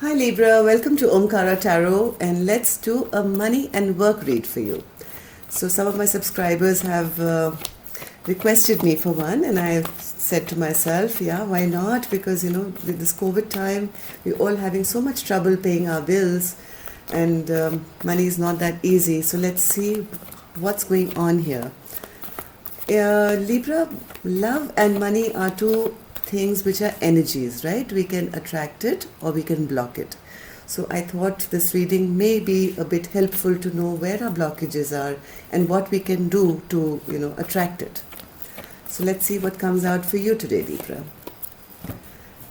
Hi Libra, welcome to Omkara Tarot, and let's do a money and work read for you. So some of my subscribers have requested me for one, and I said to myself, yeah, why not? Because with this COVID time, we're all having so much trouble paying our bills, and money is not that easy. So let's see what's going on here. Libra, love and money are two things which are energies, right? We can attract it or we can block it. So I thought this reading may be a bit helpful to know where our blockages are and what we can do to, attract it. So let's see what comes out for you today, Libra.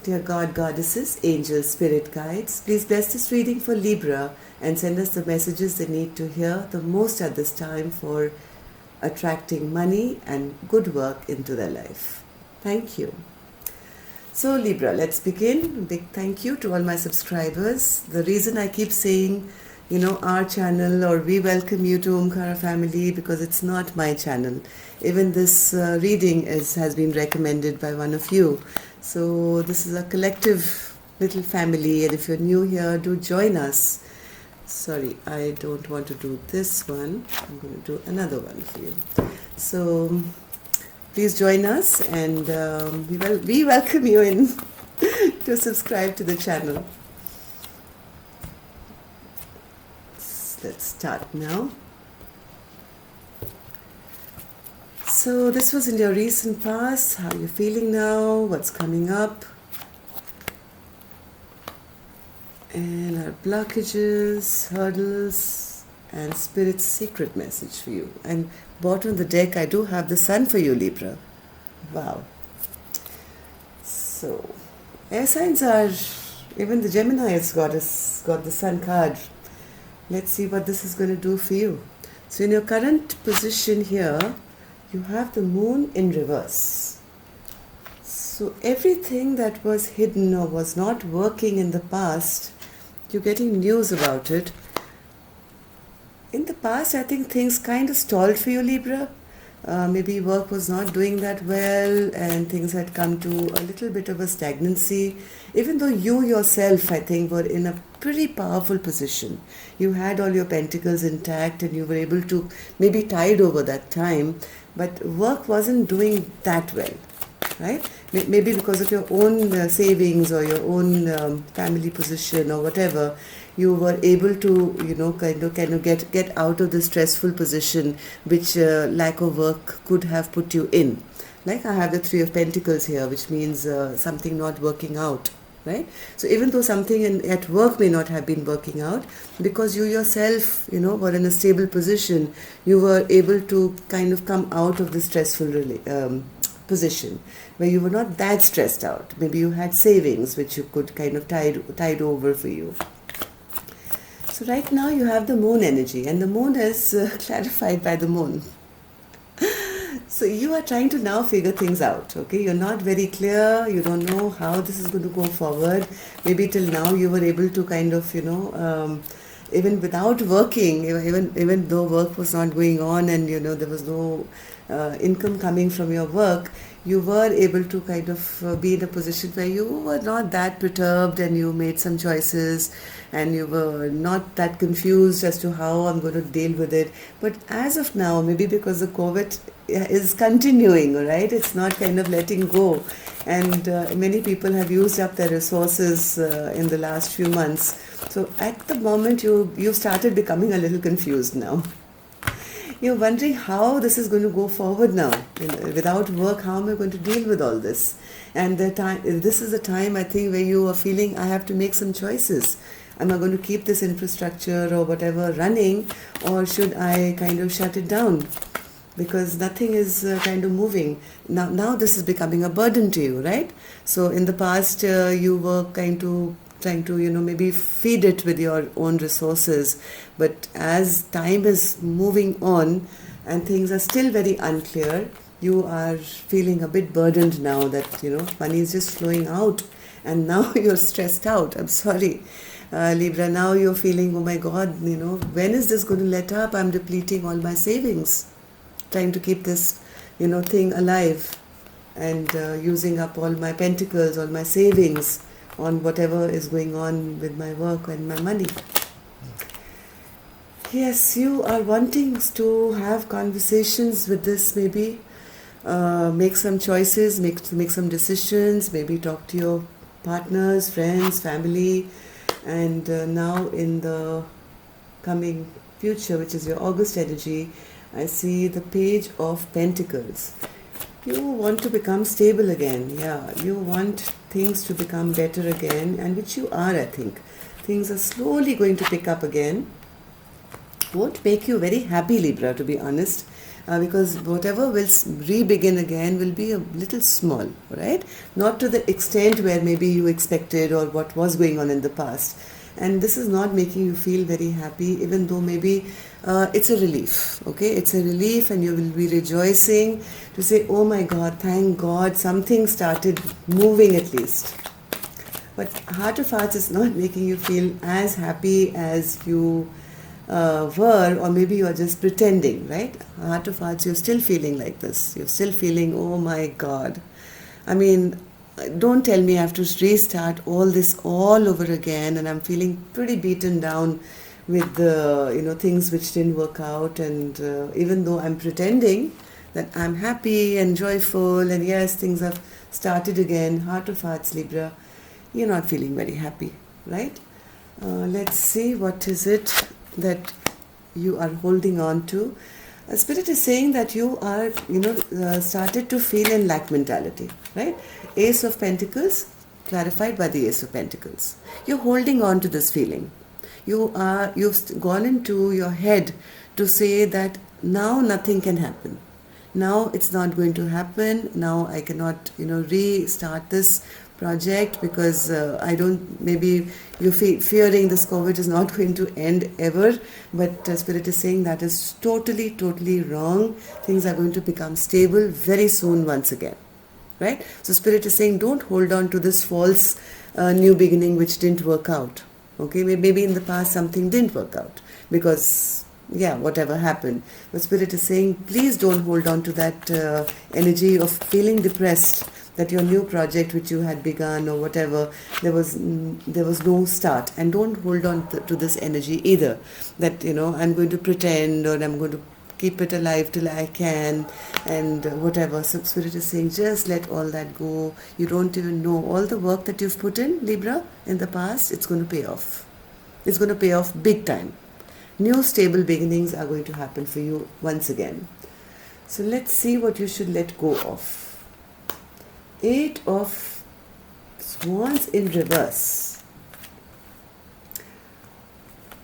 Dear God, Goddesses, Angels, Spirit Guides, please bless this reading for Libra and send us the messages they need to hear the most at this time for attracting money and good work into their life. Thank you. So Libra, let's begin. Big thank you to all my subscribers. The reason I keep saying, our channel or we welcome you to Omkara family because it's not my channel. Even this reading has been recommended by one of you. So this is a collective little family, and if you're new here, do join us. Sorry, I don't want to do this one. I'm going to do another one for you. So please join us, and we welcome you in to subscribe to the channel. Let's start now. So this was in your recent past. How are you feeling now? What's coming up? And our blockages, hurdles, and Spirit's secret message for you. And bottom of the deck, I do have the Sun for you, Libra. Wow. So, air signs are, even the Gemini has got the Sun card. Let's see what this is going to do for you. So in your current position here, you have the Moon in reverse. So everything that was hidden or was not working in the past, you're getting news about it. In the past, I think things kind of stalled for you, Libra. Maybe work was not doing that well and things had come to a little bit of a stagnancy. Even though you yourself, I think, were in a pretty powerful position. You had all your pentacles intact and you were able to maybe tide over that time, but work wasn't doing that well, right? Maybe because of your own savings or your own family position or whatever, you were able to, kind of get out of the stressful position which lack of work could have put you in. Like I have the Three of Pentacles here, which means something not working out, right? So even though something at work may not have been working out, because you yourself, were in a stable position, you were able to kind of come out of the stressful position where you were not that stressed out. Maybe you had savings which you could kind of tide over for you. So right now you have the Moon energy, and the Moon is clarified by the Moon. So you are trying to now figure things out, okay? You're not very clear, you don't know how this is going to go forward. Maybe till now you were able to kind of, even without working, even though work was not going on and, there was no income coming from your work, you were able to kind of be in a position where you were not that perturbed and you made some choices and you were not that confused as to how I'm going to deal with it. But as of now, maybe because the COVID is continuing, right? It's not kind of letting go. And many people have used up their resources in the last few months. So at the moment, you've started becoming a little confused now. You're wondering how this is going to go forward now. Without work, how am I going to deal with all this? And this is the time, I think, where you are feeling, I have to make some choices. Am I going to keep this infrastructure or whatever running, or should I kind of shut it down? Because nothing is kind of moving. Now this is becoming a burden to you, right? So in the past, you were trying to, maybe feed it with your own resources. But as time is moving on and things are still very unclear, you are feeling a bit burdened now that, money is just flowing out. And now you're stressed out. I'm sorry. Libra, now you're feeling, oh my God, when is this going to let up? I'm depleting all my savings, trying to keep this, thing alive and using up all my pentacles, all my savings. on whatever is going on with my work and my money. Yes, you are wanting to have conversations with this, maybe make some choices, make some decisions, maybe talk to your partners, friends, family, and now in the coming future, which is your August energy, I see the Page of Pentacles. You want to become stable again. Yeah, you want things to become better again, and which you are, I think. Things are slowly going to pick up again. Won't make you very happy, Libra, to be honest, because whatever will re-begin again will be a little small, right? Not to the extent where maybe you expected or what was going on in the past. And this is not making you feel very happy, even though maybe it's a relief, okay? It's a relief, and you will be rejoicing to say, oh my God, thank God, something started moving at least. But Heart of Hearts is not making you feel as happy as you were, or maybe you are just pretending, right? Heart of Hearts, you're still feeling like this. You're still feeling, oh my God. I mean, don't tell me I have to restart all this all over again, and I'm feeling pretty beaten down with the things which didn't work out, and even though I'm pretending that I'm happy and joyful, and yes, things have started again, Heart of Hearts, Libra, you're not feeling very happy, right? Let's see, what is it that you are holding on to? Spirit is saying that you are, started to feel in lack mentality, right? Ace of Pentacles, clarified by the Ace of Pentacles. You're holding on to this feeling. You've gone into your head to say that now nothing can happen. Now it's not going to happen. Now I cannot, restart this project because maybe you're fearing this COVID is not going to end ever, but Spirit is saying that is totally, totally wrong. Things are going to become stable very soon once again, right? So Spirit is saying don't hold on to this false new beginning which didn't work out, okay? Maybe in the past something didn't work out because whatever happened. But Spirit is saying, please don't hold on to that energy of feeling depressed that your new project which you had begun or whatever, there was no start. And don't hold on to this energy either, that, I'm going to pretend or I'm going to keep it alive till I can and whatever. So Spirit is saying, just let all that go. You don't even know all the work that you've put in, Libra, in the past. It's going to pay off. It's going to pay off big time. New stable beginnings are going to happen for you once again. So let's see what you should let go of. 8 of Swords in reverse.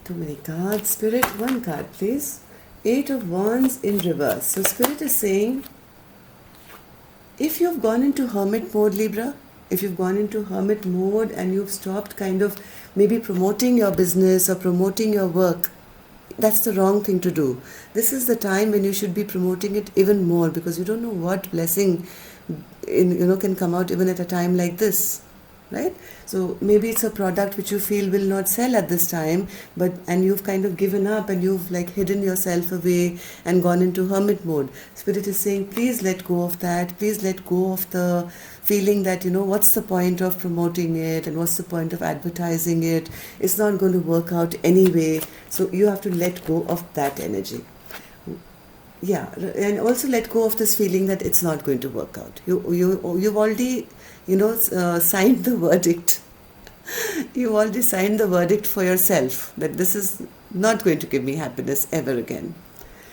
Too many cards, Spirit. One card, please. 8 of Wands in reverse. So Spirit is saying, if you've gone into hermit mode, Libra, if you've gone into hermit mode and you've stopped kind of maybe promoting your business or promoting your work, that's the wrong thing to do. This is the time when you should be promoting it even more, because you don't know what blessing can come out even at a time like this, right? So maybe it's a product which you feel will not sell at this time, and you've kind of given up and you've like hidden yourself away and gone into hermit mode. Spirit is saying, please let go of that. Please let go of the feeling that, what's the point of promoting it and what's the point of advertising it? It's not going to work out anyway. So you have to let go of that energy. Yeah, and also let go of this feeling that it's not going to work out. You've already, signed the verdict. You've already signed the verdict for yourself that this is not going to give me happiness ever again.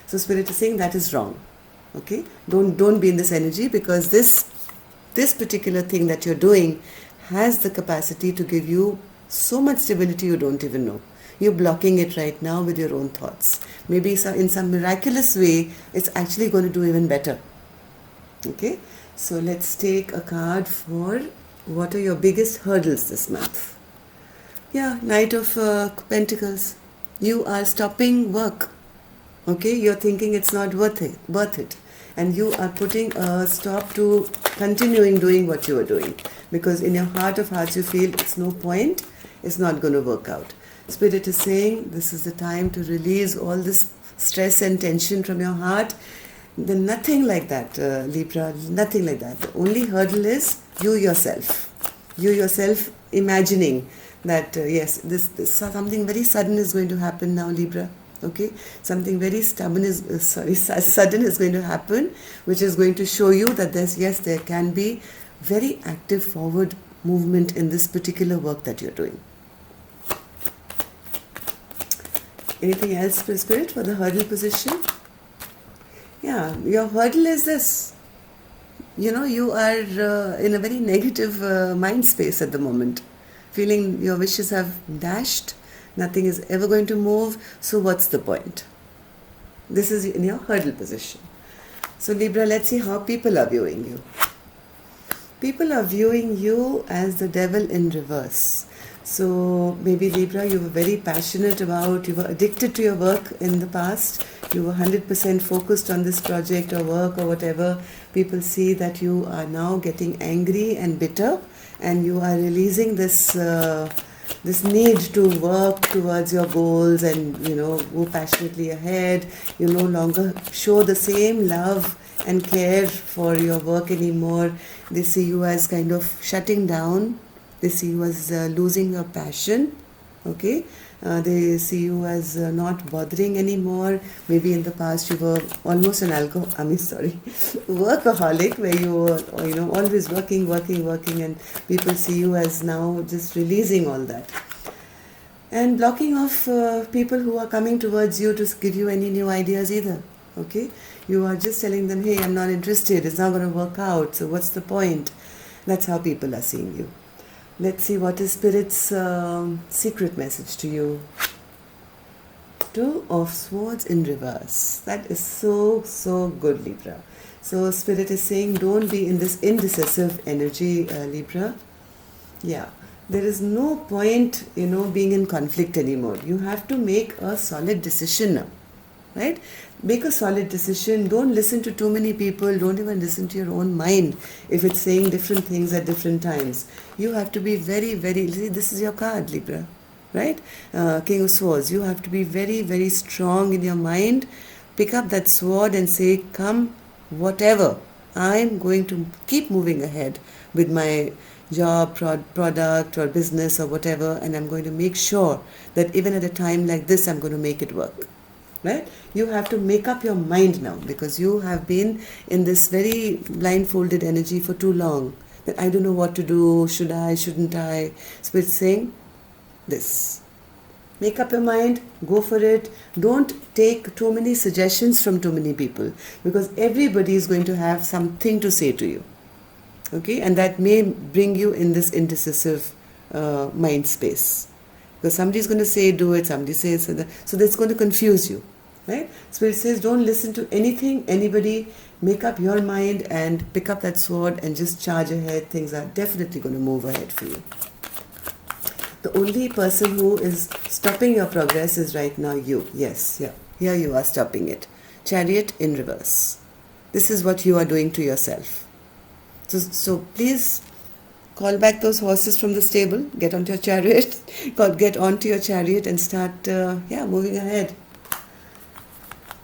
So Spirit is saying that is wrong. Okay, don't be in this energy, because this particular thing that you're doing has the capacity to give you so much stability you don't even know. You're blocking it right now with your own thoughts. Maybe in some miraculous way, it's actually going to do even better. Okay, so let's take a card for what are your biggest hurdles this month. Yeah, Knight of Pentacles. You are stopping work. Okay, you're thinking it's not worth it. And you are putting a stop to continuing doing what you are doing. Because in your heart of hearts, you feel it's no point, it's not going to work out. Spirit is saying this is the time to release all this stress and tension from your heart. Then nothing like that, Libra, nothing like that. The only hurdle is you yourself. You yourself imagining that yes, this something very sudden is going to happen now, Libra. Okay, something very sudden is going to happen, which is going to show you that there can be very active forward movement in this particular work that you're doing. Anything else, Spirit, for the hurdle position? Yeah, your hurdle is this. You are in a very negative mind space at the moment, feeling your wishes have dashed, nothing is ever going to move, so what's the point? This is in your hurdle position. So Libra, let's see how people are viewing you. People are viewing you as the devil in reverse. So maybe Libra, you were very passionate about, you were addicted to your work in the past, you were 100% focused on this project or work or whatever. People see that you are now getting angry and bitter, and you are releasing this need to work towards your goals and go passionately ahead. You no longer show the same love and care for your work anymore. They see you as kind of shutting down. They see you as losing your passion. Okay, they see you as not bothering anymore. Maybe in the past you were almost an workaholic, where you were always working, and people see you as now just releasing all that. And blocking off people who are coming towards you to give you any new ideas either. Okay, you are just telling them, hey, I'm not interested, it's not going to work out, so what's the point? That's how people are seeing you. Let's see what is Spirit's secret message to you. Two of Swords in reverse. That is so good, Libra. So Spirit is saying, don't be in this indecisive energy, Libra. Yeah, there is no point, being in conflict anymore. You have to make a solid decision now, right? Make a solid decision. Don't listen to too many people. Don't even listen to your own mind if it's saying different things at different times. You have to be very, very, this is your card, Libra, right? King of Swords. You have to be very, very strong in your mind. Pick up that sword and say, come whatever, I'm going to keep moving ahead with my job, product or business or whatever, and I'm going to make sure that even at a time like this, I'm going to make it work. Right? You have to make up your mind now, because you have been in this very blindfolded energy for too long. That I don't know what to do, should I, shouldn't I? Spirit saying this. Make up your mind, go for it. Don't take too many suggestions from too many people, because everybody is going to have something to say to you. Okay? And that may bring you in this indecisive mind space. Because somebody is going to say do it, somebody says so that's going to confuse you. Right? Spirit says don't listen to anything, anybody. Make up your mind and pick up that sword and just charge ahead. Things are definitely going to move ahead for you. The only person who is stopping your progress is right now you. Yes, yeah. Here you are stopping it. Chariot in reverse. This is what you are doing to yourself. So please call back those horses from the stable. Get onto your chariot. Get onto your chariot and start moving ahead.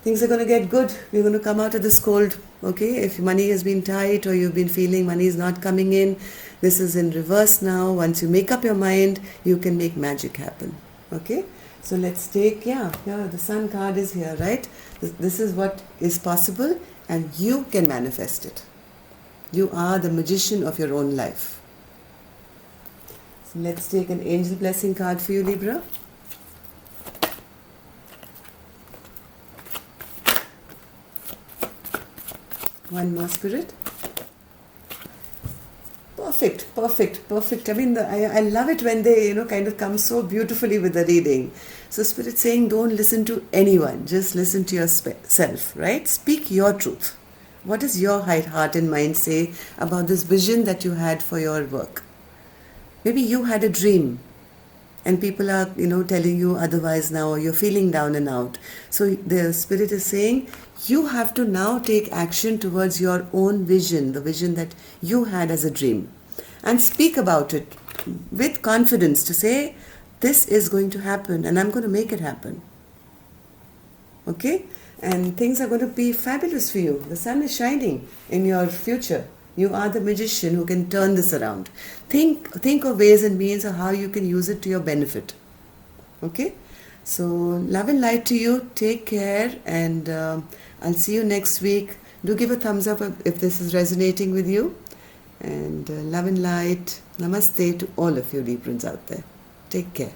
Things are going to get good. We're going to come out of this cold. Okay, if money has been tight or you've been feeling money is not coming in, this is in reverse now. Once you make up your mind, you can make magic happen. Okay, so let's take, the Sun card is here, right? This is what is possible, and you can manifest it. You are the magician of your own life. So let's take an angel blessing card for you, Libra. One more, Spirit. Perfect. I mean, I love it when they, kind of come so beautifully with the reading. So Spirit saying, don't listen to anyone. Just listen to yourself, right? Speak your truth. What does your heart and mind say about this vision that you had for your work? Maybe you had a dream, and people are, telling you otherwise now, or you're feeling down and out. So the Spirit is saying, you have to now take action towards your own vision, the vision that you had as a dream, and speak about it with confidence to say, this is going to happen and I'm going to make it happen. Okay? And things are going to be fabulous for you. The sun is shining in your future. You are the magician who can turn this around. Think of ways and means of how you can use it to your benefit. Okay? So, love and light to you. Take care, and I'll see you next week. Do give a thumbs up if this is resonating with you. And love and light. Namaste to all of you Librans out there. Take care.